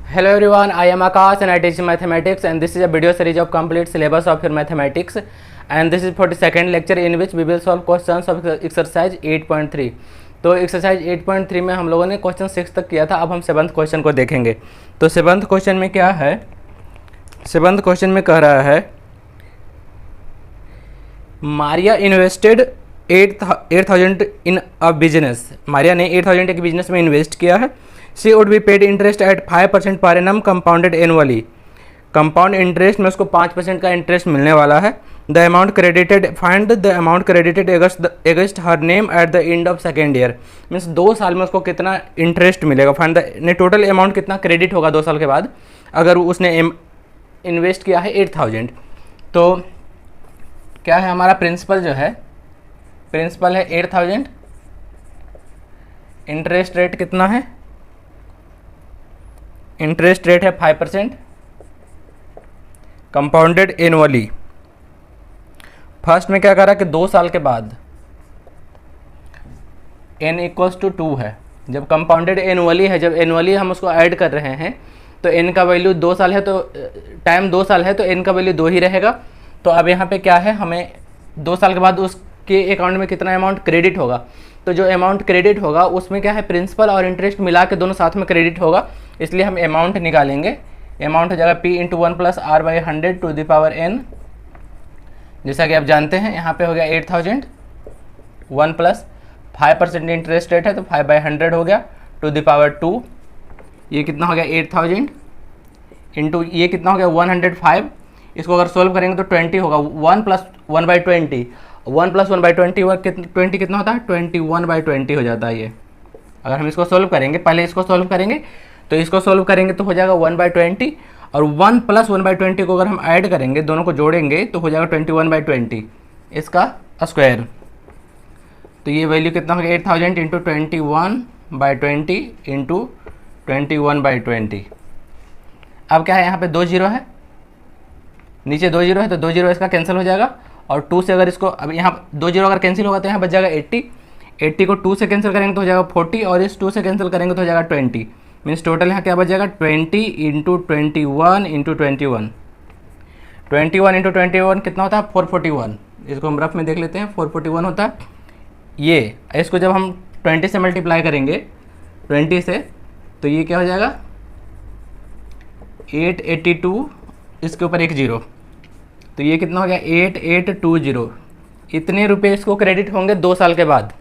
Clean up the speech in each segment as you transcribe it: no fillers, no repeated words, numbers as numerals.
Hello everyone, I am Akash and I teach mathematics, and this is a video series of complete syllabus of your mathematics, and this is for the second lecture in which we will solve questions of exercise 8.3. तो exercise 8.3 में हम लोगों ने question 6 तक किया था। अब हम 7th क्वेश्चन को देखेंगे। तो 7th क्वेश्चन में क्या है, 7th क्वेश्चन में कह रहा है Maria invested 8,000 in a business. Maria ने 8,000 एक बिजनेस में इन्वेस्ट किया है। She would be paid interest eight 5% per annum compounded annually. Compound interest में उसको 5% का इंटरेस्ट मिलने वाला है। The amount credited, find the amount credited against her name at the end of second year. Means 2 साल में उसको कितना इंटरेस्ट मिलेगा। फाइंड द ने टोटल अमाउंट कितना क्रेडिट होगा 2 साल के बाद अगर उसने इन्वेस्ट किया है 8,000। तो क्या है हमारा प्रिंसिपल, जो है प्रिंसिपल है 8,000। इंटरेस्ट रेट कितना है, इंटरेस्ट रेट है 5%, कंपाउंडेड एनुअली। फर्स्ट में क्या करा कि 2 साल के बाद n = 2 है। जब कंपाउंडेड एनुअली है, जब एनुअली हम उसको ऐड कर रहे हैं तो n का वैल्यू 2 साल है, तो टाइम 2 साल है तो n का वैल्यू 2 ही रहेगा। तो अब यहाँ पे क्या है, हमें 2 साल के बाद उसके अकाउंट में कितना अमाउंट क्रेडिट होगा। तो जो अमाउंट क्रेडिट होगा उसमें क्या है, प्रिंसिपल और इंटरेस्ट मिला के दोनों साथ में क्रेडिट होगा, इसलिए हम अमाउंट निकालेंगे। अमाउंट हो जाएगा p × 1 + r / 100 to the power n। जैसा कि आप जानते हैं यहाँ पे हो गया 8,000, 1 + 5% इंटरेस्ट रेट है तो 5/100 हो गया टू द पावर 2। ये कितना हो गया 8,000 इंटू ये कितना हो गया 105। इसको अगर सोल्व करेंगे तो 20 होगा। 1 + 1/20, 1 + 1/20 20 कितना होता है 21/20 हो जाता है ये। अगर हम इसको सोल्व करेंगे, पहले इसको सोल्व करेंगे, तो इसको सोल्व करेंगे तो हो जाएगा 1/20, और 1 + 1/20 को अगर हम ऐड करेंगे, दोनों को जोड़ेंगे तो हो जाएगा 21/20 इसका स्क्वायर। तो ये वैल्यू कितना हो गया 8,000 इंटू 21/20 इंटू 21/20। अब क्या है, यहाँ पे 2 0 है, नीचे 2 0 है, तो 2 0 इसका कैंसिल हो जाएगा। और 2 से अगर इसको, अब यहाँ 2 0 अगर कैंसिल होगा तो यहाँ बच जाएगा 80 को 2 से कैंसिल करेंगे तो हो जाएगा 40, और इस 2 से कैंसिल करेंगे तो हो जाएगा 20। मीन्स टोटल यहाँ क्या बच जाएगा 20 इंटू 21 इंटू 21। 21 इंटू 21 कितना होता है 441। इसको हम रफ में देख लेते हैं, 441 होता है ये। इसको जब हम 20 से मल्टीप्लाई करेंगे 20 से, तो ये क्या हो जाएगा 882, इसके ऊपर एक 0, तो ये कितना हो गया 8820। इतने रुपए इसको क्रेडिट होंगे 2 साल के बाद।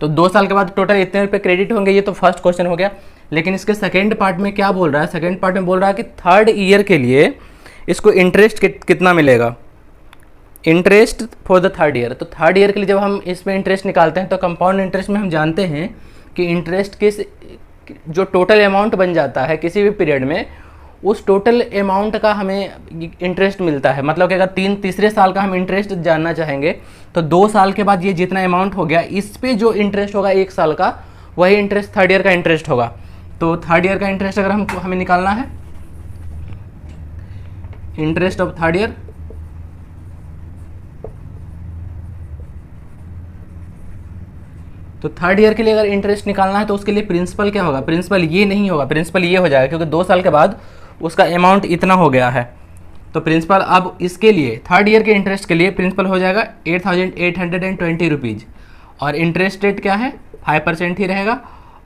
तो 2 साल के बाद टोटल इतने रुपए क्रेडिट होंगे। ये तो फर्स्ट क्वेश्चन हो गया। लेकिन इसके सेकंड पार्ट में क्या बोल रहा है, सेकंड पार्ट में बोल रहा है कि 3rd ईयर के लिए इसको इंटरेस्ट कितना मिलेगा, interest for the 3rd year. तो 3rd ईयर के लिए जब हम इसमें इंटरेस्ट निकालते हैं तो कंपाउंड इंटरेस्ट में हम जानते हैं कि इंटरेस्ट किस जो टोटल अमाउंट बन जाता है किसी भी पीरियड में, उस टोटल अमाउंट का हमें इंटरेस्ट मिलता है। मतलब कि अगर तीसरे साल का हम इंटरेस्ट जानना चाहेंगे तो 2 साल के बाद ये जितना अमाउंट हो गया, इस पे जो इंटरेस्ट होगा 1 साल का, वही इंटरेस्ट 3rd ईयर का इंटरेस्ट होगा। तो 3rd ईयर का इंटरेस्ट अगर हमें निकालना है, इंटरेस्ट ऑफ 3rd ईयर, तो 3rd ईयर के लिए अगर इंटरेस्ट निकालना है तो उसके लिए प्रिंसिपल क्या होगा, प्रिंसिपल ये नहीं होगा, प्रिंसिपल ये हो जाएगा, क्योंकि 2 साल के बाद उसका अमाउंट इतना हो गया है। तो प्रिंसिपल अब इसके लिए 3rd ईयर के इंटरेस्ट के लिए प्रिंसिपल हो जाएगा 8,820 रुपीज़, और इंटरेस्ट रेट क्या है 5% ही रहेगा,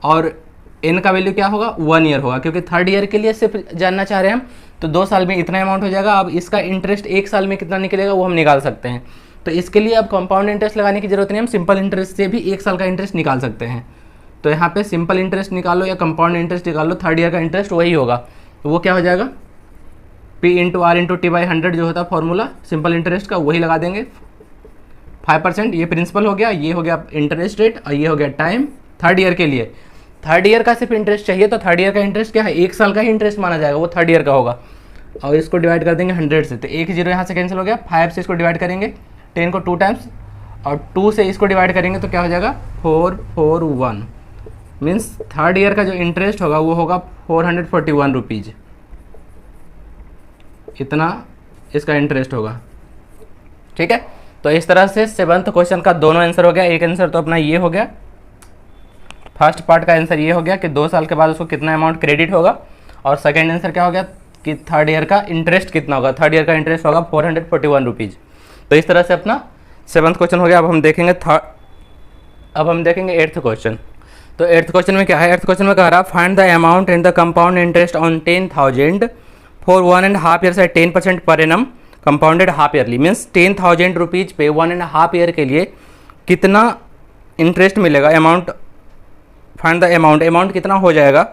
और n का वैल्यू क्या होगा 1 ईयर होगा, क्योंकि 3rd ईयर के लिए सिर्फ जानना चाह रहे हैं हम। तो 2 साल में इतना अमाउंट हो जाएगा। अब इसका इंटरेस्ट 1 साल में कितना निकलेगा वो हम निकाल सकते हैं। तो इसके लिए अब कंपाउंड इंटरेस्ट लगाने की जरूरत नहीं, हम सिंपल इंटरेस्ट से भी 1 साल का इंटरेस्ट निकाल सकते हैं। तो यहाँ पे सिंपल इंटरेस्ट निकालो या कंपाउंड इंटरेस्ट निकाल लो, 3rd ईयर का इंटरेस्ट वही होगा। तो वो क्या हो जाएगा p × r × t/100 जो होता है फॉर्मूला सिंपल इंटरेस्ट का, वही लगा देंगे। 5% ये प्रिंसिपल हो गया, ये हो गया इंटरेस्ट रेट, और ये हो गया टाइम 3rd ईयर के लिए। 3rd ईयर का सिर्फ इंटरेस्ट चाहिए, तो 3rd ईयर का इंटरेस्ट क्या है 1 साल का ही इंटरेस्ट माना जाएगा, वो 3rd ईयर का होगा। और इसको डिवाइड कर देंगे 100 से, तो 1 0 यहाँ से कैंसिल हो गया। 5 से इसको डिवाइड करेंगे 10 को 2 टाइम्स, और 2 से इसको डिवाइड करेंगे तो क्या हो जाएगा 441। मीन्स 3rd ईयर का जो इंटरेस्ट होगा वो होगा 441 रुपीज़, इतना इसका इंटरेस्ट होगा। ठीक है, तो इस तरह से 7th क्वेश्चन का दोनों आंसर हो गया। एक आंसर तो अपना ये हो गया, फर्स्ट पार्ट का आंसर ये हो गया कि 2 साल के बाद उसको कितना अमाउंट क्रेडिट होगा, और सेकेंड आंसर क्या हो गया कि थर्ड ईयर का इंटरेस्ट कितना होगा, थर्ड ईयर का इंटरेस्ट होगा 441 रुपीज़। तो इस तरह से अपना 7th क्वेश्चन हो गया। अब हम देखेंगे अब हम देखेंगे 8th क्वेश्चन। तो 8th क्वेश्चन में क्या है, 8th क्वेश्चन में कह रहा है find the amount in the compound interest on 10,000 for 1.5 years at 10% per annum compounded half yearly. Means 10,000 rupees पे 1.5 ईयर के लिए कितना इंटरेस्ट मिलेगा, अमाउंट फाइंड द अमाउंट कितना हो जाएगा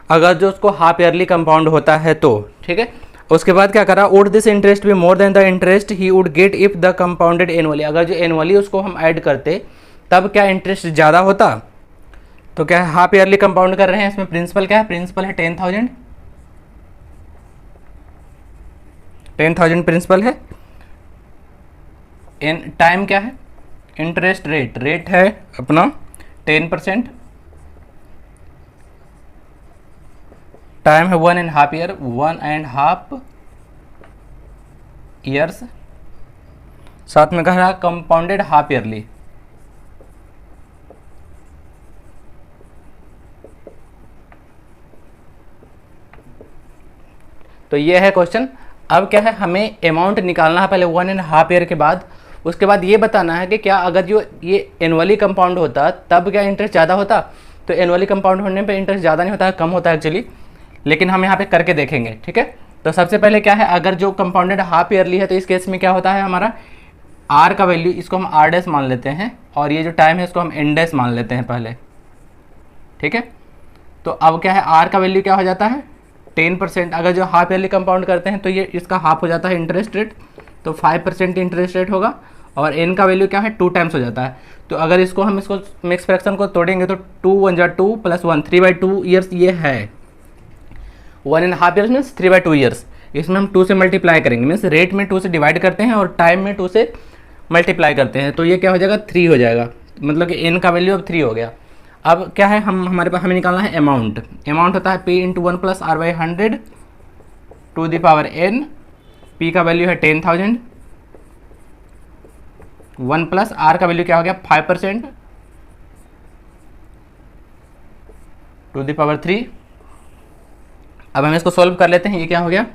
अगर जो उसको हाफ ईयरली कंपाउंड होता है तो, ठीक है। उसके बाद क्या करा, वुड दिस इंटरेस्ट भी more than the interest he would get if the compounded annually. अगर जो एनुअली उसको हम ऐड करते तब क्या इंटरेस्ट ज़्यादा होता। तो क्या है, हाफ ईयरली कंपाउंड कर रहे हैं, इसमें प्रिंसिपल क्या है, प्रिंसिपल है 10,000 प्रिंसिपल है। टाइम क्या है, इंटरेस्ट रेट है अपना 10%, टाइम है 1.5 ईयर, 1.5 ईयर्स, साथ में कह रहा कंपाउंडेड हाफ ईयरली। तो ये है क्वेश्चन। अब क्या है, हमें अमाउंट निकालना है पहले 1.5 ईयर के बाद। उसके बाद ये बताना है कि क्या अगर जो ये एनुअली कंपाउंड होता तब क्या इंटरेस्ट ज़्यादा होता। तो एनुअली कंपाउंड होने पे इंटरेस्ट ज़्यादा नहीं होता है, कम होता है एक्चुअली, लेकिन हम यहाँ पे करके देखेंगे, ठीक है। तो सबसे पहले क्या है, अगर जो कंपाउंडेड हाफ ईयरली है तो इस केस में क्या होता है, हमारा आर का वैल्यू इसको हम आर डैश मान लेते हैं और ये जो टाइम है इसको हम एन डैश मान लेते हैं पहले, ठीक है। तो अब क्या है, आर का वैल्यू क्या हो जाता है 10%। अगर जो हाफ ईयरली कंपाउंड करते हैं तो ये इसका हाफ हो जाता है इंटरेस्ट रेट, तो 5% इंटरेस्ट रेट होगा। और एन का वैल्यू क्या है 2 टाइम्स हो जाता है। तो अगर इसको हम इसको मिक्स फ्रैक्शन को तोड़ेंगे तो 2 1 जा 2 + 1 3/2 ईयर्स ये है। 1.5 ईयर्स मीन्स 3/2 ईयर्स। इसमें हम 2 से मल्टीप्लाई करेंगे, मीन्स रेट में 2 से डिवाइड करते हैं और टाइम में 2 से मल्टीप्लाई करते हैं। तो ये क्या हो जाएगा 3 हो जाएगा, मतलब कि एन का वैल्यू अब 3 हो गया। अब क्या है, हमारे पास हमें निकालना है अमाउंट होता है P × 1 + R/100 to the power n। P का वैल्यू है 10,000, 1 + R का वैल्यू क्या हो गया 5% टू द पावर 3। अब हम इसको सॉल्व कर लेते हैं। ये क्या हो गया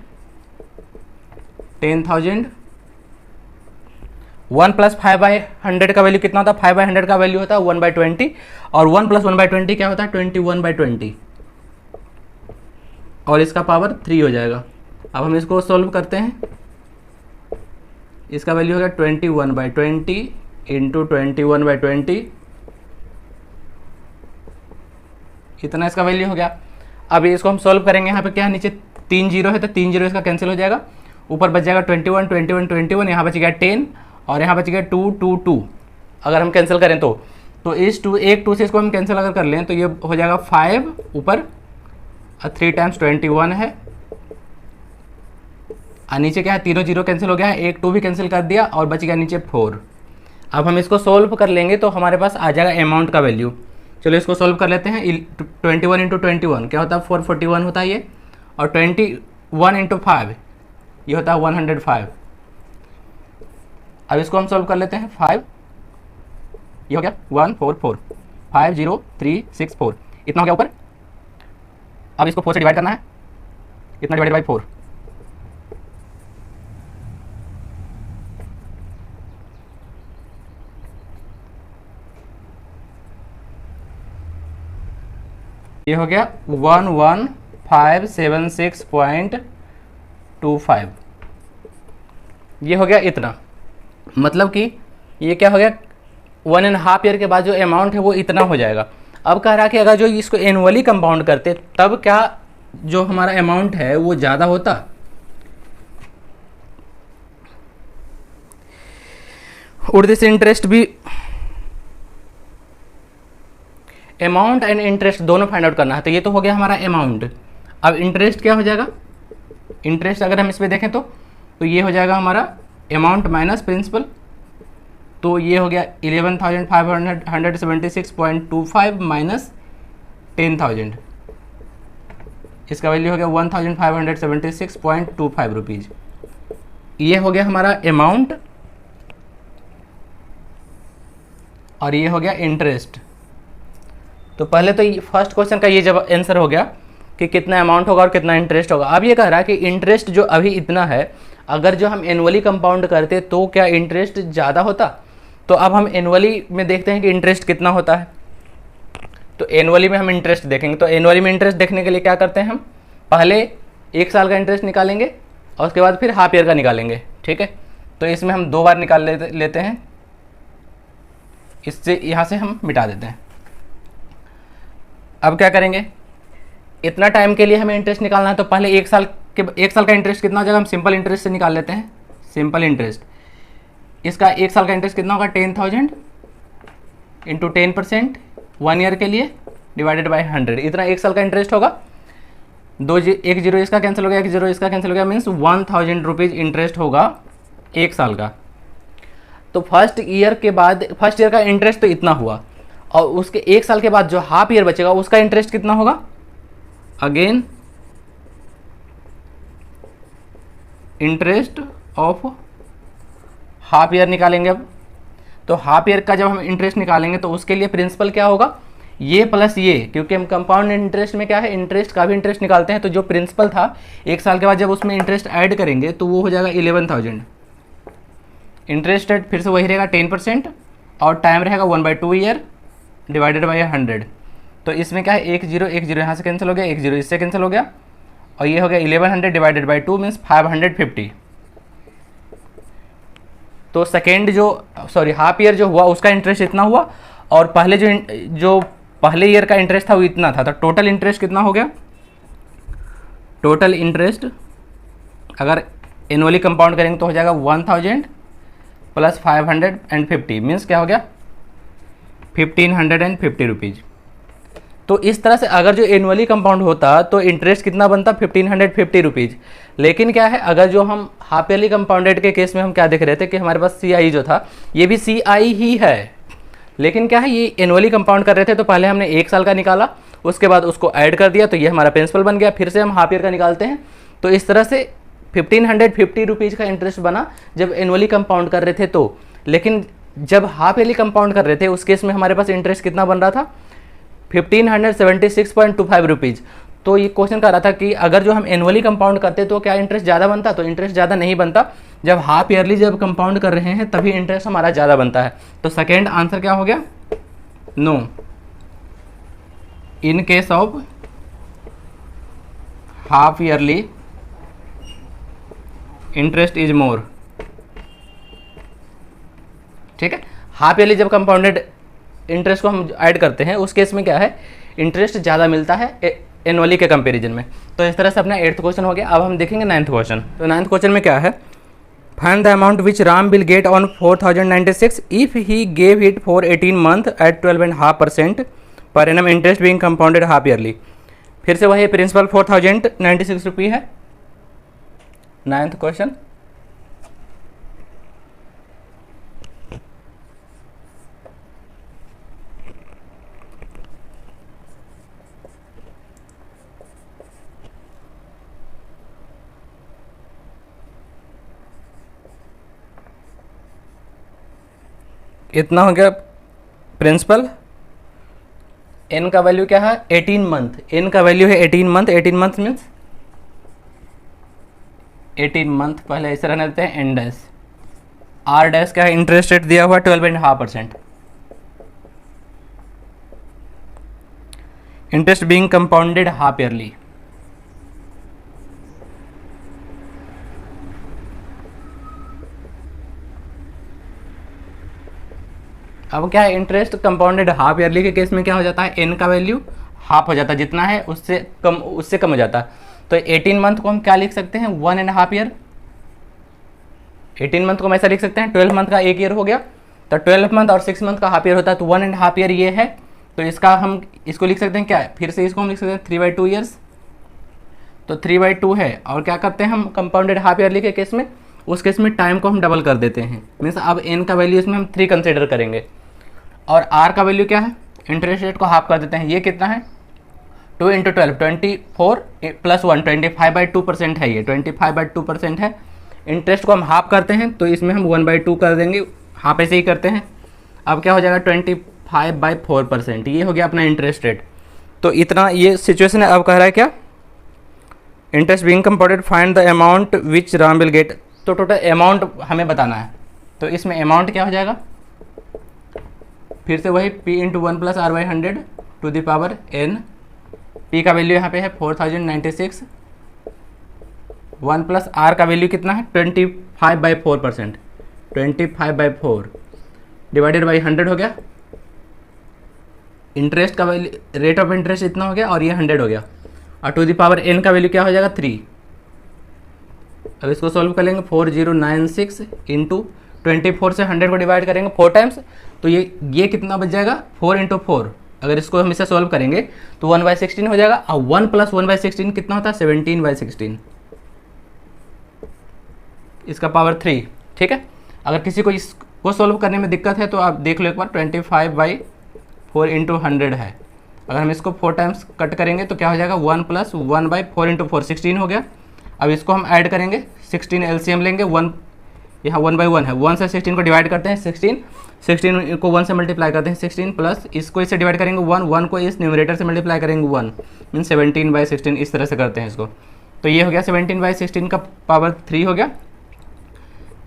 10,000, 1 + 5/100 का वैल्यू कितना होता है, 5/100 का वैल्यू होता है 1/20 और 1 + 1/20 क्या होता है 21/20 और इसका पावर 3 हो जाएगा। अब हम इसको सॉल्व करते हैं। इसका वैल्यू हो गया 21/20 × 21/20, इतना इसका वैल्यू हो गया। अब इसको हम सॉल्व करेंगे। यहाँ पे क्या है, नीचे 3 जीरो है तो 3 जीरो इसका कैंसिल हो जाएगा, ऊपर बच जाएगा 21 21 21, यहाँ बच गया 10 और यहाँ बच गया 2 2 2। अगर हम कैंसिल करें तो इस 2 से इसको हम कैंसिल अगर कर लें तो ये हो जाएगा 5 ऊपर, 3 टाइम्स 21 है और नीचे क्या है, तीनों जीरो कैंसिल हो गया है, 1 2 भी कैंसिल कर दिया और बच गया नीचे 4। अब हम इसको सोल्व कर लेंगे तो हमारे पास आ जाएगा अमाउंट का वैल्यू। चलो इसको सोल्व कर लेते हैं। 21 × 21 क्या होता है 441 होता है ये, और 21 × 5 ये होता है 105। अब इसको हम सोल्व कर लेते हैं। 5 ये हो गया 144 50364 इतना हो गया ऊपर। अब इसको 4 से डिवाइड करना है, इतना डिवाइडेड बाई 4। ये हो गया 11576.25, ये हो गया इतना। मतलब कि ये क्या हो गया 1.5 ईयर के बाद जो अमाउंट है वो इतना हो जाएगा। अब कह रहा कि अगर जो इसको एनुअली कंपाउंड करते तब क्या जो हमारा अमाउंट है वो ज़्यादा होता। और दिस इंटरेस्ट भी, अमाउंट एंड इंटरेस्ट दोनों फाइंड आउट करना है। तो ये तो हो गया हमारा अमाउंट। अब इंटरेस्ट क्या हो जाएगा, इंटरेस्ट अगर हम इसमें देखें तो ये हो जाएगा हमारा अमाउंट माइनस प्रिंसिपल। तो ये हो गया 11,576.25 माइनस 10,000, इसका वैल्यू हो गया 1,576.25 रुपीज़। ये हो गया हमारा अमाउंट और ये हो गया इंटरेस्ट। तो पहले तो फर्स्ट क्वेश्चन का ये जब आंसर हो गया कि कितना अमाउंट होगा और कितना इंटरेस्ट होगा। अब ये कह रहा है कि इंटरेस्ट जो अभी इतना है, अगर जो हम एनुअली कंपाउंड करते तो क्या इंटरेस्ट ज़्यादा होता। तो अब हम एनुअली में देखते हैं कि इंटरेस्ट कितना होता है। तो एनुअली में हम इंटरेस्ट देखेंगे। तो एनुअली में इंटरेस्ट देखने के लिए क्या करते हैं, हम पहले 1 साल का इंटरेस्ट निकालेंगे और उसके बाद फिर हाफ ईयर का निकालेंगे। ठीक है, तो इसमें हम 2 बार निकाल लेते हैं, इससे यहाँ से हम मिटा देते हैं। अब क्या करेंगे, इतना टाइम के लिए हमें इंटरेस्ट निकालना है, तो पहले 1 साल का इंटरेस्ट कितना हो जाएगा, हम सिंपल इंटरेस्ट से निकाल लेते हैं। सिंपल इंटरेस्ट, इसका 1 साल का इंटरेस्ट कितना होगा, 10,000 इंटू 10% 1 ईयर के लिए डिवाइडेड बाई 100, इतना 1 साल का इंटरेस्ट होगा। 1 जीरो इसका कैंसिल हो गया, 1 जीरो इसका कैंसिल हो गया, मीन्स 1000 रुपीज़ इंटरेस्ट होगा 1 साल का। तो फर्स्ट ईयर के बाद, फर्स्ट ईयर का इंटरेस्ट तो इतना हुआ, और उसके 1 साल के बाद जो हाफ ईयर बचेगा उसका इंटरेस्ट कितना होगा, again interest of half year निकालेंगे। अब तो हाफ ईयर का जब हम इंटरेस्ट निकालेंगे तो उसके लिए प्रिंसिपल क्या होगा, ये प्लस ये, क्योंकि हम कंपाउंड इंटरेस्ट में क्या है, इंटरेस्ट का भी इंटरेस्ट निकालते हैं। तो जो प्रिंसिपल था 1 साल के बाद जब उसमें इंटरेस्ट ऐड करेंगे तो वो हो जाएगा 11,000। इंटरेस्ट रेट फिर से वही रहेगा 10%, और टाइम रहेगा 1/2 ईयर डिवाइडेड बाई 100। तो इसमें क्या है, 1 जीरो यहाँ से कैंसिल हो गया, 1 जीरो इससे कैंसिल हो गया, और ये हो गया 1100 डिवाइडेड बाई 2 मीन्स 550। तो सेकेंड हाफ ईयर जो हुआ उसका इंटरेस्ट इतना हुआ, और पहले जो पहले ईयर का इंटरेस्ट था वो इतना था। तो टोटल इंटरेस्ट कितना हो गया, टोटल इंटरेस्ट अगर एनुअली कंपाउंड करेंगे तो हो जाएगा 1000 प्लस 550 मीन्स क्या हो गया, 1550 रुपीज़। तो इस तरह से अगर जो एनुअली कंपाउंड होता तो इंटरेस्ट कितना बनता, 1550 रुपीज़। लेकिन क्या है, अगर जो हम हाफ ईयरली कंपाउंडेड के केस में हम क्या देख रहे थे कि हमारे पास CI जो था ये भी CI ही है, लेकिन क्या है ये एनुअली कंपाउंड कर रहे थे, तो पहले हमने 1 साल का निकाला, उसके बाद उसको ऐड कर दिया, तो ये हमारा प्रिंसिपल बन गया। फिर से हम हाफ ईयर का निकालते हैं, तो इस तरह से 1550 रुपीज़ का इंटरेस्ट बना जब एनुअली कंपाउंड कर रहे थे तो। लेकिन जब हाफ ईयरली कंपाउंड कर रहे थे उस केस में हमारे पास इंटरेस्ट कितना बन रहा था, 1576.25 रुपीज़। तो ये क्वेश्चन कर रहा था कि अगर जो हम एनुअली कंपाउंड करते तो क्या इंटरेस्ट ज़्यादा बनता, तो इंटरेस्ट ज़्यादा नहीं बनता। जब हाफ ईयरली जब कंपाउंड कर रहे हैं तभी इंटरेस्ट हमारा ज़्यादा बनता है। तो सेकेंड आंसर क्या हो गया, no, in case of half yearly interest is more. ठीक है, हाफ ईयरली जब कंपाउंडेड इंटरेस्ट को हम ऐड करते हैं उस केस में क्या है, इंटरेस्ट ज़्यादा मिलता है एनुअली के कंपैरिजन में। तो इस तरह से अपना 8th क्वेश्चन हो गया। अब हम देखेंगे 9th क्वेश्चन। तो 9th क्वेश्चन में क्या है, find the amount which Ram will get on 4096 if he gave it for 18 month at 12.5% per annum interest being compounded half yearly. फिर से वही प्रिंसिपल 4096 रुपये है। 9th क्वेश्चन, इतना हो गया प्रिंसिपल। एन का वैल्यू क्या है, 18 मंथ। एन का वैल्यू है 18 मंथ। 18 मंथ मीन्स 18 मंथ, पहले ऐसे रहने देते हैं एन डैश। आर डैश क्या है, इंटरेस्ट रेट दिया हुआ 12.5%। Interest being compounded half yearly. अब क्या है, इंटरेस्ट कंपाउंडेड हाफ ईयरली के केस में क्या हो जाता है, एन का वैल्यू हाफ हो जाता है, जितना है उससे कम हो जाता है। तो 18 मंथ को हम क्या लिख सकते हैं, 1.5 ईयर। 18 मंथ को हम ऐसा लिख सकते हैं, 12 मंथ का 1 ईयर हो गया, तो 12 मंथ और 6 मंथ का हाफ ईयर होता है, तो 1.5 ईयर ये है। तो इसको लिख सकते हैं क्या, फिर से इसको हम लिख सकते हैं 3/2 ईयर्स। तो 3/2 है, और क्या करते हैं हम कंपाउंडेड हाफ ईयरली के केस में, उस केस में टाइम को हम डबल कर देते हैं। मीन्स अब एन का वैल्यू इसमें हम 3 कंसिडर करेंगे, और आर का वैल्यू क्या है, इंटरेस्ट रेट को हाफ कर देते हैं। ये कितना है, 2 × 12 24 + 1 25/2% है। ये 25/2% है। इंटरेस्ट को हम हाफ करते हैं तो इसमें हम 1/2 कर देंगे, हाफ ऐसे ही करते हैं। अब क्या हो जाएगा 25/4%। ये हो गया अपना इंटरेस्ट रेट। तो इतना ये सिचुएशन है। अब कह रहा है क्या, interest being compounded find the amount which Ram will gate. तो टोटल अमाउंट हमें बताना है, तो इसमें अमाउंट क्या हो जाएगा, फिर से वही p into 1 plus R by 100 to the power n। p का वैल्यू यहाँ पे है 4096, 1 प्लस r का वैल्यू कितना है 25/4%, 25/4 डिवाइडेड बाई 100 हो गया। इंटरेस्ट का वैल्यू, रेट ऑफ इंटरेस्ट इतना हो गया और ये 100 हो गया, और टू द पावर n का वैल्यू क्या हो जाएगा 3। अब इसको सॉल्व कर लेंगे, 4096 इंटू 24 से 100 को डिवाइड करेंगे 4 टाइम्स, तो ये कितना बच जाएगा 4 इंटू 4। अगर इसको हम इसे सॉल्व करेंगे तो 1/16 हो जाएगा, और 1 प्लस 1/16 कितना होता है 17/16, इसका पावर 3। ठीक है, अगर किसी को इसको सॉल्व करने में दिक्कत है तो आप देख लो एक बार, 25/4 इंटू 100 है। अगर हम इसको 4 टाइम्स कट करेंगे तो क्या हो जाएगा 1 प्लस 1/4 इंटू 4 16 हो गया। अब इसको हम ऐड करेंगे, 16 एलसीएम लेंगे, 1 यहाँ 1/1 है, 1 से 16 को डिवाइड करते हैं 16 को 1 से मल्टीप्लाई करते हैं 16 प्लस इसको इससे डिवाइड करेंगे 1 को इस न्यूमरेटर से मल्टीप्लाई करेंगे 1 मीन 17/16, इस तरह से करते हैं इसको। तो ये हो गया 17/16 का पावर 3 हो गया।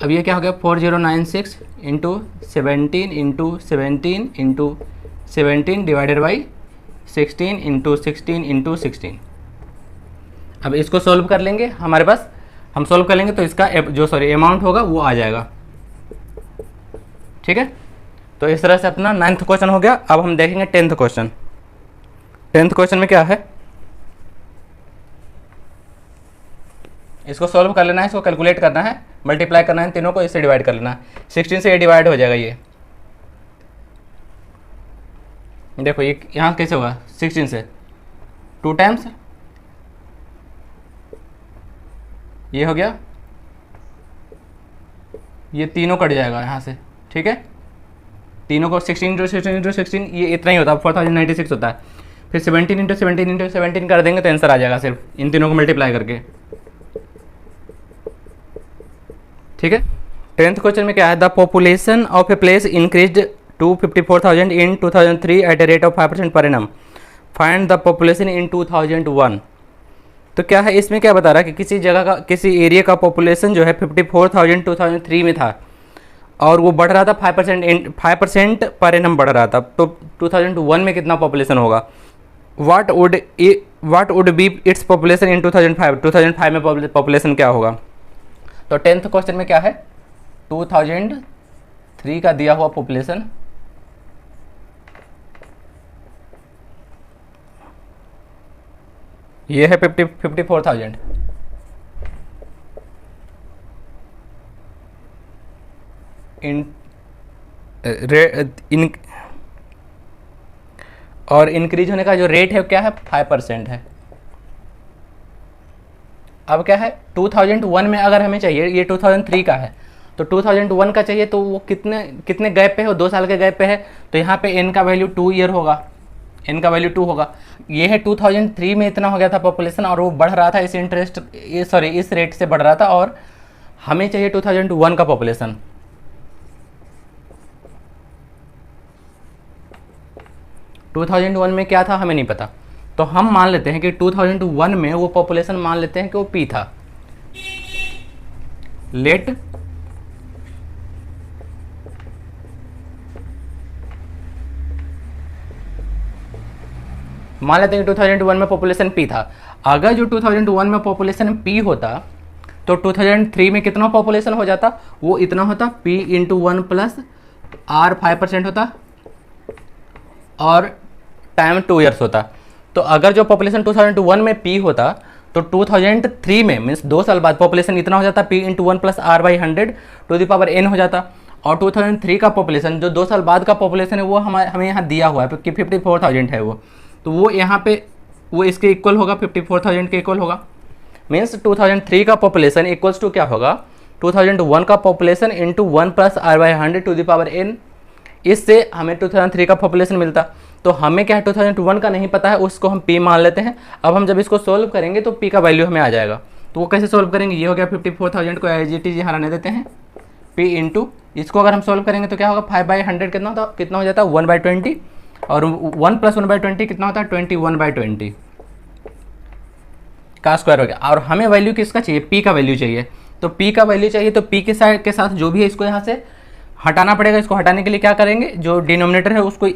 अब ये क्या हो गया 4096 into 17 into 17 into 17 divided by 16 into 16 into 16। अब इसको सॉल्व कर लेंगे, हमारे पास हम सॉल्व कर लेंगे तो इसका जो अमाउंट होगा वो आ जाएगा। ठीक है, तो इस तरह से अपना 9th क्वेश्चन हो गया। अब हम देखेंगे 10th क्वेश्चन। 10th क्वेश्चन में क्या है, इसको सॉल्व कर लेना है, इसको कैलकुलेट करना है, मल्टीप्लाई करना है तीनों को, इससे डिवाइड कर लेना है। 16 से ये डिवाइड हो जाएगा, ये देखो ये यहाँ कैसे होगा 16 से 2 टाइम्स, ये हो गया, ये तीनों कट जाएगा यहाँ से। ठीक है, तीनों को 16 इंटू 16 इंटू 16 ये इतना ही होता है 4096 होता है। फिर 17 इंटू 17 इंटू 17 कर देंगे तो आंसर आ जाएगा सिर्फ इन तीनों को मल्टीप्लाई करके। ठीक है, 10th क्वेश्चन में क्या है, the population of a place increased to 54,000 in 2003 at a rate of 5% per annum, find the population in 2001। तो क्या है, इसमें क्या बता रहा है कि किसी जगह का, किसी एरिया का पॉपुलेशन जो है 54,000 2003 में था और वो बढ़ रहा था 5% पर एनम बढ़ रहा था। तो 2001 में कितना पॉपुलेशन होगा, what would be its population in 2005 में पॉपुलेशन क्या होगा। तो 10th क्वेश्चन में क्या है, 2003 का दिया हुआ पॉपुलेशन, ये है 54,000 और इंक्रीज होने का जो रेट है क्या है 5% है। अब क्या है 2001 में अगर हमें चाहिए, ये 2003 का है तो 2001 का चाहिए, तो वो कितने गैप पे है, वो 2 साल के गैप पे है। तो यहाँ पे n का वैल्यू 2 ईयर होगा, n का वैल्यू 2 होगा। ये है 2003 में इतना हो गया था पॉपुलेशन और वो बढ़ रहा था इस रेट से बढ़ रहा था, और हमें चाहिए 2001 का पॉपुलेशन। टू 2001 में क्या था हमें नहीं पता, तो हम मान लेते हैं कि 2001 में वो पॉपुलेशन मान लेते हैं कि वो P था। लेट मान लेते हैं कि 2001 में पॉपुलेशन P था। अगर जो 2001 में पॉपुलेशन P होता तो 2003 में कितना पॉपुलेशन हो जाता, वो इतना होता P इंटू 1 प्लस R 5% होता और टाइम 2 ईयर्स होता। तो अगर जो पॉपुलेशन 2001 में P होता तो 2003 में मीन्स 2 साल बाद पॉपुलेशन इतना हो जाता P into 1 plus R by 100 to the power n हो जाता। और 2003 का पॉपुलेशन जो 2 साल बाद का पॉपुलेशन है वो हमें यहाँ दिया हुआ है कि 54,000 है वो, तो वो यहाँ पे वो इसके इक्वल होगा, 54,000 के इक्वल होगा। मीन्स 2003 का पॉपुलेशन इक्वल्स टू क्या होगा 2001 का population into 1 plus R by 100 to the power n। इससे हमें 2003 का पॉपुलेशन मिलता। तो हमें क्या है 2001 का नहीं पता है, उसको हम P मान लेते हैं। अब हम जब इसको सोल्व करेंगे तो P का वैल्यू हमें आ जाएगा। तो वो कैसे सोल्व करेंगे, ये हो गया 54,000 को एज इट इज यहाँ रहने देते हैं, P इंटू इसको अगर हम सोल्व करेंगे तो क्या होगा 5/100 कितना हो जाता है 1/20, और 1 प्लस 1/20 कितना होता है 21/20। का स्क्वायर हो गया। और हमें वैल्यू किसका चाहिए, पी का वैल्यू चाहिए। तो पी का वैल्यू चाहिए तो पी के साइड के साथ जो भी है इसको यहाँ से हटाना पड़ेगा। इसको हटाने के लिए क्या करेंगे, जो डिनोमिनेटर है उसको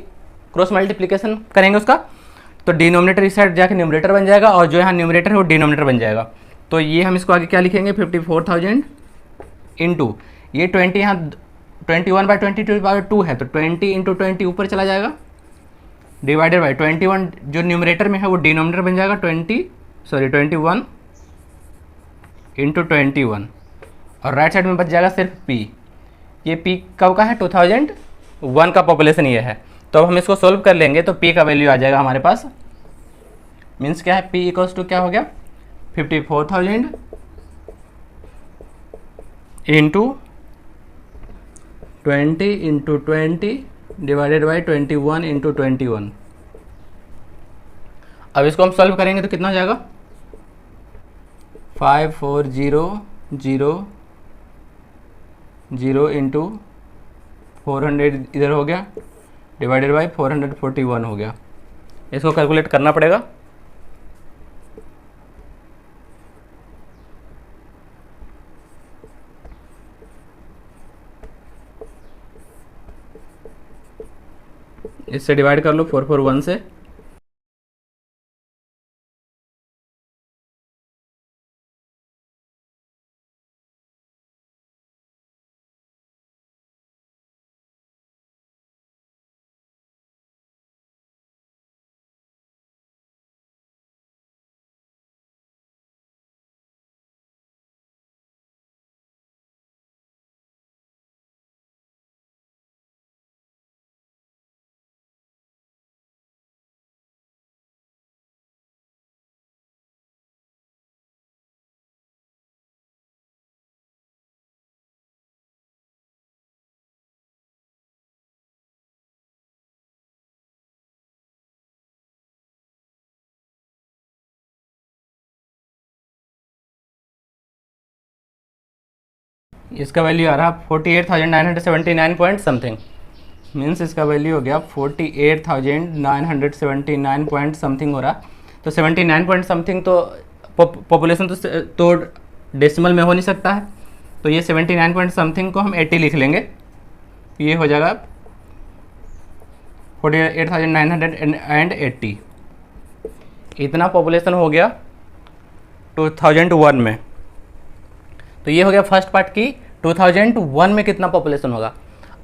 क्रॉस मल्टीप्लिकेशन करेंगे उसका, तो डिनोमिनेटर इस साइड जाके न्यूमरेटर बन जाएगा और जो यहाँ न्यूमरेटर है वो डिनोमिनेटर बन जाएगा। तो ये हम इसको आगे क्या लिखेंगे, 54,000 इंटू ये 20, यहाँ 21/22 है तो 20 इंटू 20 ऊपर चला जाएगा, डिवाइडेड बाई 21 जो न्यूमरेटर में है वो डिनोमिनेटर बन जाएगा 21 इंटू 21 और राइट साइड में बच जाएगा सिर्फ पी। ये पी कब का है, 2001 का पॉपुलेशन ये है। तो अब हम इसको सोल्व कर लेंगे तो पी का वैल्यू आ जाएगा हमारे पास, मीन्स क्या है, पी इक्वल्स टू क्या हो गया 54,000 into 20 into 20 divided by 21 into 21। अब इसको हम सॉल्व करेंगे तो कितना हो जाएगा 5400 इंटू 400 इधर हो गया डिवाइडेड बाई 441 हो गया। इसको कैलकुलेट करना पड़ेगा। इससे डिवाइड कर लो 441 से, इसका वैल्यू आ रहा 48,979 पॉइंट समथिंग, मीन्स इसका वैल्यू हो गया 48,979 पॉइंट समथिंग हो रहा। तो 79 पॉइंट समथिंग तो पॉपुलेशन तो डेसिमल में हो नहीं सकता है, तो ये 79 पॉइंट समथिंग को हम 80 लिख लेंगे, ये हो जाएगा 48,980। इतना पॉपुलेशन हो गया 2001 में। तो ये हो गया फर्स्ट पार्ट की 2001 में कितना पॉपुलेशन होगा।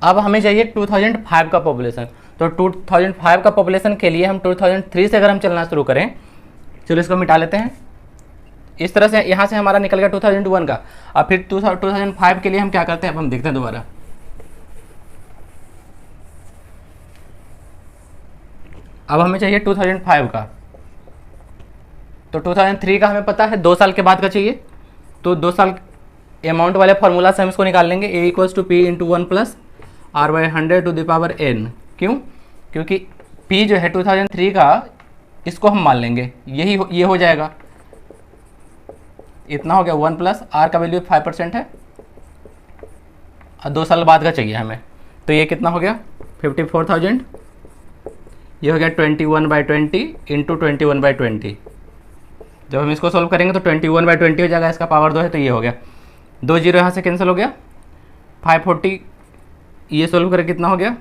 अब हमें चाहिए 2005 का पॉपुलेशन। तो 2005 का पॉपुलेशन के लिए हम 2003 से अगर हम चलना शुरू करें, चलो इसको मिटा लेते हैं। इस तरह से यहाँ से हमारा निकल गया 2001 का। अब फिर 2005 के लिए हम क्या करते हैं, अब हम देखते हैं दोबारा। अब हमें चाहिए 2005 का, तो 2003 का हमें पता है 2 साल के बाद का चाहिए, तो 2 साल अमाउंट वाले फार्मूला से हम इसको निकाल लेंगे। a equals to P into 1 plus R by 100 to the power n। क्यों, क्योंकि p जो है 2003 का, इसको हम मान लेंगे, ये हो जाएगा, इतना हो गया 1 प्लस आर का वैल्यू 5% है और 2 साल बाद का चाहिए हमें। तो ये कितना हो गया 54,000, ये हो गया 21/20 इंटू 21/20। जब हम इसको सोल्व करेंगे तो 21/20 हो जाएगा, इसका पावर 2 है तो ये हो गया 2 जीरो यहाँ से कैंसिल हो गया, 540 ये सोल्व करके कितना हो गया,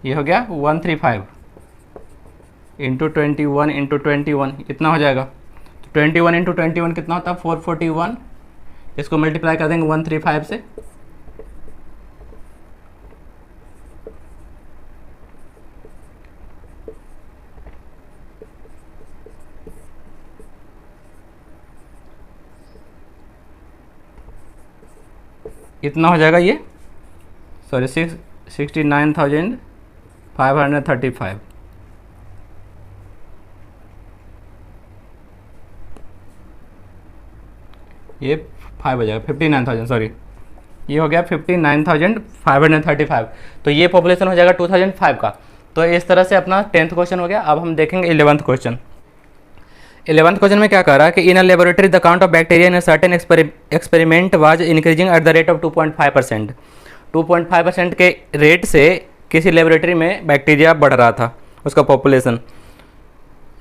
ये हो गया 135 इंटू 21 इंटू 21 इतना हो जाएगा। तो 21 इंटू 21 कितना होता है 441, इसको मल्टीप्लाई कर देंगे 135 से, इतना हो जाएगा ये, सॉरी 69,535। ये 5 हो जाएगा 59,000, सॉरी ये हो गया 59,535। तो ये पॉपुलेशन हो जाएगा 2005 का। तो इस तरह से अपना 10th क्वेश्चन हो गया। अब हम देखेंगे 11th क्वेश्चन। 11th क्वेश्चन में क्या कह रहा है कि in a laboratory the count of bacteria in a certain experiment was increasing at the rate of 2.5%। 2.5% के रेट से किसी लेबोरेटरी में बैक्टीरिया बढ़ रहा था, उसका population.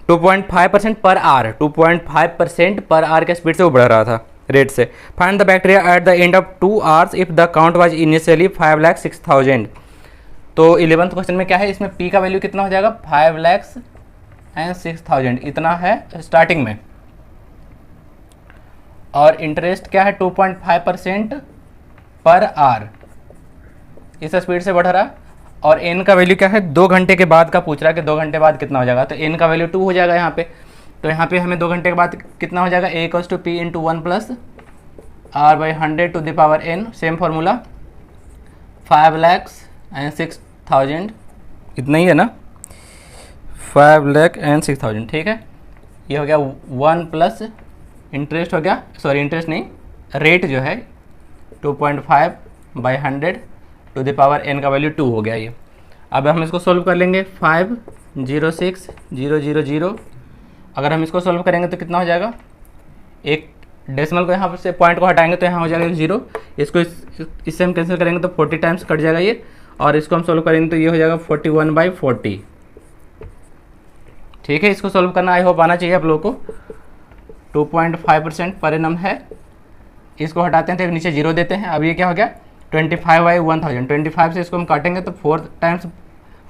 2.5% per hour, 2.5% per hour के स्पीड से वो बढ़ रहा था, रेट से। Find the bacteria at the end of 2 hours if the count was initially 5,06,000। तो 11th क्वेश्चन में क्या है, इसमें पी का वैल्यू कितना हो जाएगा, 5,06,000 इतना है स्टार्टिंग में, और इंटरेस्ट क्या है 2.5% पर आवर, इस स्पीड से बढ़ रहा है। और एन का वैल्यू क्या है, 2 घंटे के बाद का पूछ रहा है कि 2 घंटे बाद कितना हो जाएगा, तो एन का वैल्यू 2 हो जाएगा यहाँ पे। तो यहाँ पे हमें 2 घंटे के बाद कितना हो जाएगा, A equals to P into 1 plus R by 100 to the power N, same formula 5,06,000 इतना ही है ना, 5,06,000, ठीक है। ये हो गया 1 प्लस इंटरेस्ट हो गया, सॉरी इंटरेस्ट नहीं, रेट जो है 2.5/100 टू द पावर एन का वैल्यू 2 हो गया ये। अब हम इसको सोल्व कर लेंगे, 5,06,000, अगर हम इसको सोल्व करेंगे तो कितना हो जाएगा, एक डेसिमल को यहाँ से पॉइंट को हटाएंगे तो यहाँ हो जाएगा 0, इसको इससे हम कैंसिल करेंगे तो 40 टाइम्स कट जाएगा ये, और इसको हम सोल्व करेंगे तो ये हो जाएगा 41/40, ठीक है। इसको सोल्व करना आई होप आना चाहिए आप लोगों को। 2.5% पर एनम है, इसको हटाते हैं तो नीचे 0 देते हैं। अब ये क्या हो गया, 25/1000, 25 से इसको हम काटेंगे तो 4 टाइम्स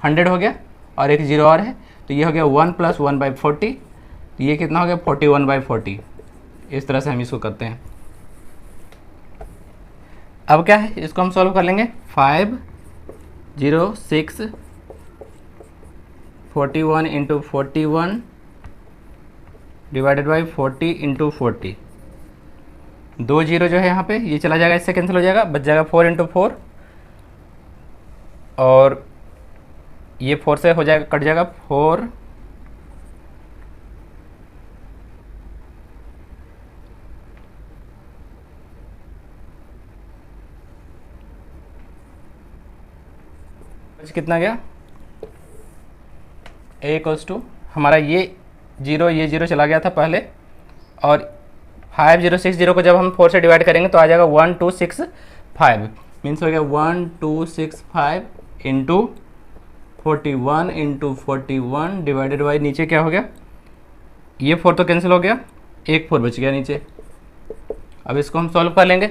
100 हो गया, और एक 0 और है, तो ये हो गया 1 + 1/40, तो ये कितना हो गया 41/40। इस तरह से हम इसको करते हैं। अब क्या है, इसको हम सॉल्व कर लेंगे, 5,06,41 × 41 डिवाइडेड बाई 40 × 40, 2 0 जो है यहाँ पे ये चला जाएगा, इससे कैंसिल हो जाएगा, बच जाएगा 4 × 4, और ये 4 से हो जाएगा, कट जाएगा 4 कितना गया, ए इक्वल्स टू हमारा ये 0 चला गया था पहले, और 5,060 को जब हम 4 से डिवाइड करेंगे तो आ जाएगा 1,265, मीन्स हो गया 1,265 इंटू 41 × 41 डिवाइडेड बाई, नीचे क्या हो गया, ये 4 तो कैंसिल हो गया, एक 4 बच गया नीचे। अब इसको हम सॉल्व कर लेंगे,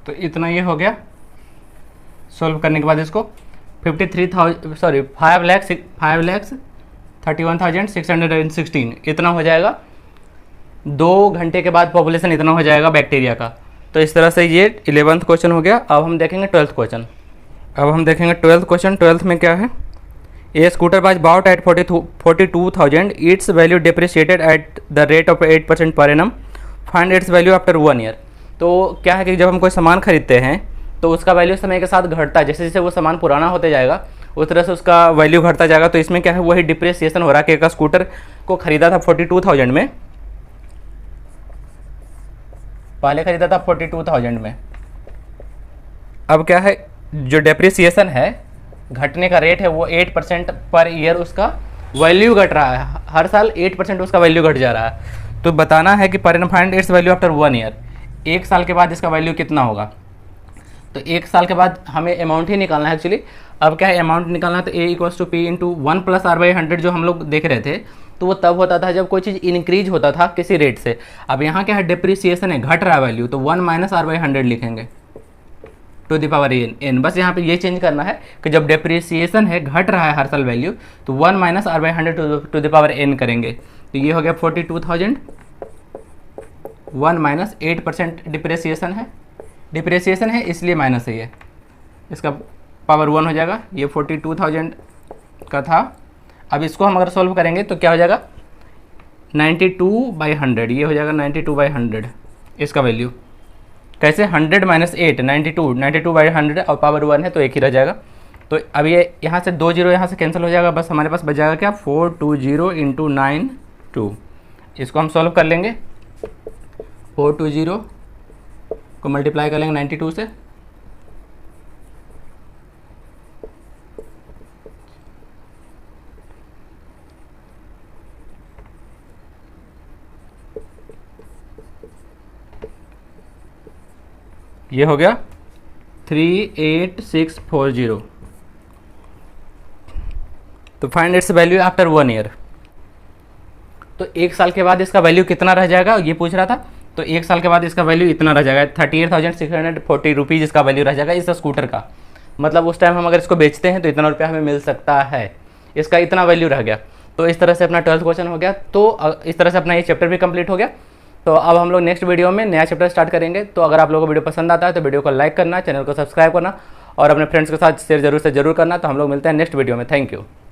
तो इतना ये हो गया। सॉल्व करने के बाद इसको 5,31,616 इतना हो जाएगा, 2 घंटे के बाद पॉपुलेशन इतना हो जाएगा बैक्टीरिया का। तो इस तरह से ये 11th क्वेश्चन हो गया। अब हम देखेंगे 12th क्वेश्चन। 12th में क्या है, a scooter was bought at 42,000, its value depreciated at the rate of 8% per annum, find its value after 1 year. तो क्या है कि जब हम कोई सामान खरीदते हैं तो उसका वैल्यू समय के साथ घटता है, जैसे जैसे वो सामान पुराना होते जाएगा उस तरह से उसका वैल्यू घटता जाएगा। तो इसमें क्या है, वही डिप्रिसिएशन हो रहा है कि एक स्कूटर को खरीदा था 42,000 में, पहले खरीदा था 42,000 में, अब क्या है जो डेप्रिसिएशन है, घटने का रेट है वो 8% पर ईयर उसका वैल्यू घट रहा है, हर साल 8% उसका वैल्यू घट जा रहा है। तो बताना है कि पर find its value after 1 year, 1 साल के बाद इसका वैल्यू कितना होगा। तो 1 साल के बाद हमें अमाउंट ही निकालना है एक्चुअली। अब क्या है, अमाउंट निकालना है तो A equals to P into 1 + r/100 जो हम लोग देख रहे थे, तो वो तब होता था जब कोई चीज़ इंक्रीज होता था किसी रेट से। अब यहाँ क्या है, डिप्रिसिएशन है, घट रहा है वैल्यू, तो 1 - r/100 लिखेंगे टू द पावर n। बस यहाँ पे ये चेंज करना है कि जब डिप्रिसिएशन है, घट रहा है हर साल वैल्यू, तो 1 - r/100 to the power n करेंगे। तो ये हो गया 42,000, 1 - 8% डिप्रिसिएशन है इसलिए माइनस है, ये इसका पावर 1 हो जाएगा। ये 42,000 का था। अब इसको हम अगर सॉल्व करेंगे तो क्या हो जाएगा, 92/100, ये हो जाएगा 92/100 इसका वैल्यू। कैसे, 100 - 8 92/100 और पावर 1 है तो एक ही रह जाएगा। तो अब ये यहाँ से 2 0 यहाँ से कैंसिल हो जाएगा, बस हमारे पास बच जाएगा क्या, 420 × 92। इसको हम सॉल्व कर लेंगे, 420 को मल्टीप्लाई कर लेंगे 92 से, ये हो गया 38640। तो find its value after 1 year. तो 1 साल के बाद इसका वैल्यू कितना रह जाएगा ये पूछ रहा था। तो 1 साल के बाद इसका वैल्यू इतना रह जाएगा 38,640 रुपीज़ इसका वैल्यू रह जाएगा इस स्कूटर का। मतलब उस टाइम हम अगर इसको बेचते हैं तो इतना रुपया हमें मिल सकता है, इसका इतना वैल्यू रह गया। तो इस तरह से अपना 12th क्वेश्चन हो गया। तो इस तरह से अपना ये चैप्टर भी कंप्लीट हो गया। तो अब हम लोग नेक्स्ट वीडियो में नया चैप्टर स्टार्ट करेंगे। तो अगर आप लोगों को वीडियो पसंद आता है तो वीडियो को लाइक करना, चैनल को सब्सक्राइब करना और अपने फ्रेंड्स के साथ शेयर जरूर से जरूर करना। तो हम लोग मिलते हैं नेक्स्ट वीडियो में। Thank you.